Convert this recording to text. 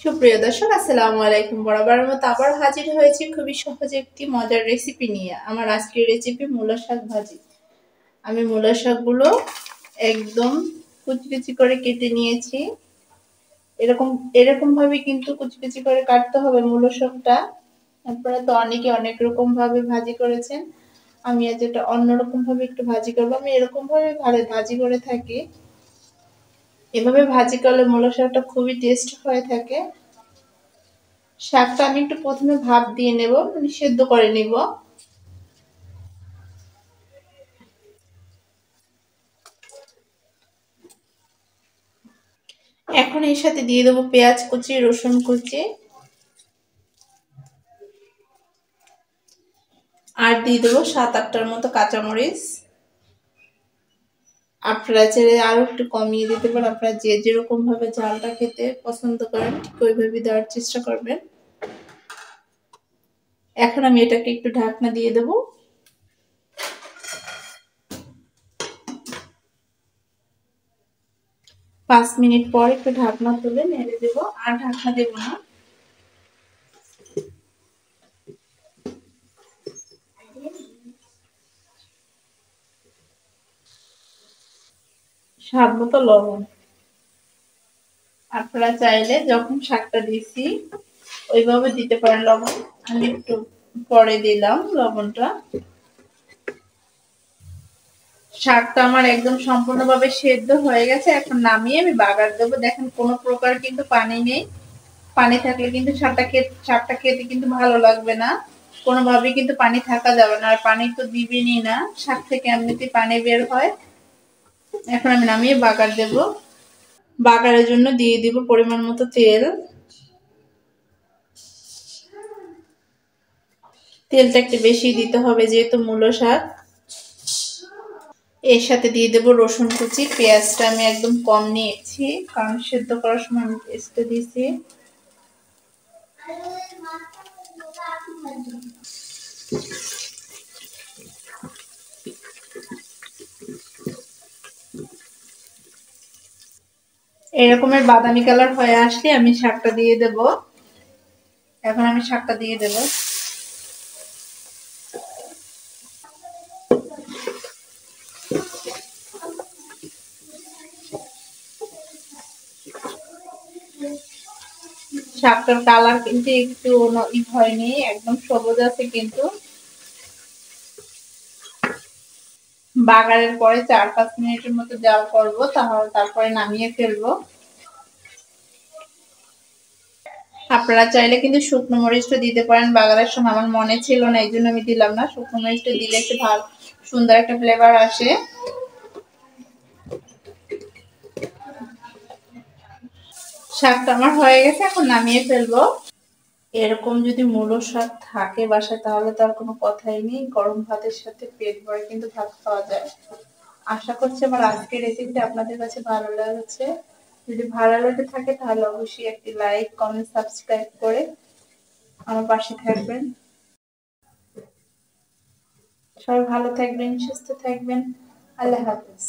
সুপ্রিয় দর্শক, আসসালামু আলাইকুম। বরাবরের মতো আবার হাজির হয়েছি খুবই সহজ একটি মজার রেসিপি নিয়ে। আমার আজকের রেসিপি মূলা শাক ভাজি। আমি মূলা শাকগুলো একদম কুচি কুচি করে কেটে নিয়েছি। এরকম এরকম ভাবে কিন্তু কুচি কুচি করে কাটতে হবে মূলা শাকটা। আপনারা তো অনেকে অনেক রকম ভাবে ভাজি করেছেন, আমি আজ এটা অন্যরকম ভাবে একটু ভাজি করবো। আমি এরকম ভাবে ভাজি করে থাকি। এভাবে ভাজি করলে মূলা শাকটা খুবই টেস্ট হয়ে থাকে। শাকটা আমি একটু প্রথমে ভাপ দিয়ে নেব, মানে সেদ্ধ করে নিব। এখন এর সাথে দিয়ে দেবো পেঁয়াজ কুচি, রসুন কুচি, আর দিয়ে দেবো 7-8টার মতো কাঁচামরিচ। আপনারা চাইলে আরো একটু কমিয়ে দিতে পারেন, আপনারা যে যেরকম ভাবে ঝালটা খেতে পছন্দ করেন ঠিক ওইভাবে দেওয়ার চেষ্টা করবেন। এখন আমি এটাকে একটু ঢাকনা দিয়ে দেবো। 5 মিনিট পর একটু ঢাকনা তুলে নেড়ে দেবো, আর ঢাকনা দেবো না। স্বাদ মতো লবণ। আপনারা চাইলে যখন শাকটা দিছি ওইভাবে দিতে পারেন লবণ, আমি একটু পরে দিলাম লবণটা। শাকটা আমার একদম সম্পূর্ণভাবে সেদ্ধ হয়ে গেছে, এখন নামিয়ে আমি বাগার দেবো। দেখেন কোনো প্রকার কিন্তু পানি নেই। পানি থাকলে কিন্তু শাকটা খেতে কিন্তু ভালো লাগবে না, কোনোভাবেই কিন্তু পানি থাকা যাবে না। আর পানি তো দিবেনই না, শাক থেকে এমনিতেই পানি বের হয়। এখন আমি নামিয়ে বাগার দেবো। বাগারের জন্য দিয়ে দিব পরিমাণ মতো তেল। তেলটা একটু বেশি দিতে হবে যেহেতু মূলো শাক। এর সাথে দিয়ে দেবো রসুন কুচি। পেঁয়াজটা আমি একদম কম নিয়েছি, কারণ সেদ্ধ করার সময় আমি পেস্টটা দিয়েছি। এরকমের বাদামি কালার হয়ে আসলে আমি শাকটা দিয়ে দেব। এখন আমি শাকটা দিয়ে দেব। শাকটার কালার কিন্তু একটু হয়নি, একদম সবুজ আছে। কিন্তু বাগারের পরে 4-5 মিনিটের মতো জাল করবো, তারপরে নামিয়ে ফেলবো। আপনারা চাইলে কিন্তু শুকনো মরিচটা দিতে পারেন বাগারের সময়, আমার মনে ছিল না এই জন্য আমি দিলাম না। শুকনো মরিচটা দিলে একটু ভালো সুন্দর একটা ফ্লেভার আসে। শাকটা আমার হয়ে গেছে, এখন নামিয়ে ফেলবো। এরকম যদি মূলো শাক থাকে বাসায় তাহলে তো আর কোনো কথাই নেই, গরম ভাতের সাথে পেট ভরে কিন্তু ভাত খাওয়া যায়। আশা করছি আমার আজকের রেসিপিটা আপনাদের কাছে ভালো লাগছে। যদি ভালো লেগে থাকে তাহলে অবশ্যই একটি লাইক, কমেন্ট, সাবস্ক্রাইব করে আমার পাশে থাকবেন। সবাই ভালো থাকবেন, সুস্থ থাকবেন। আল্লাহ হাফেজ।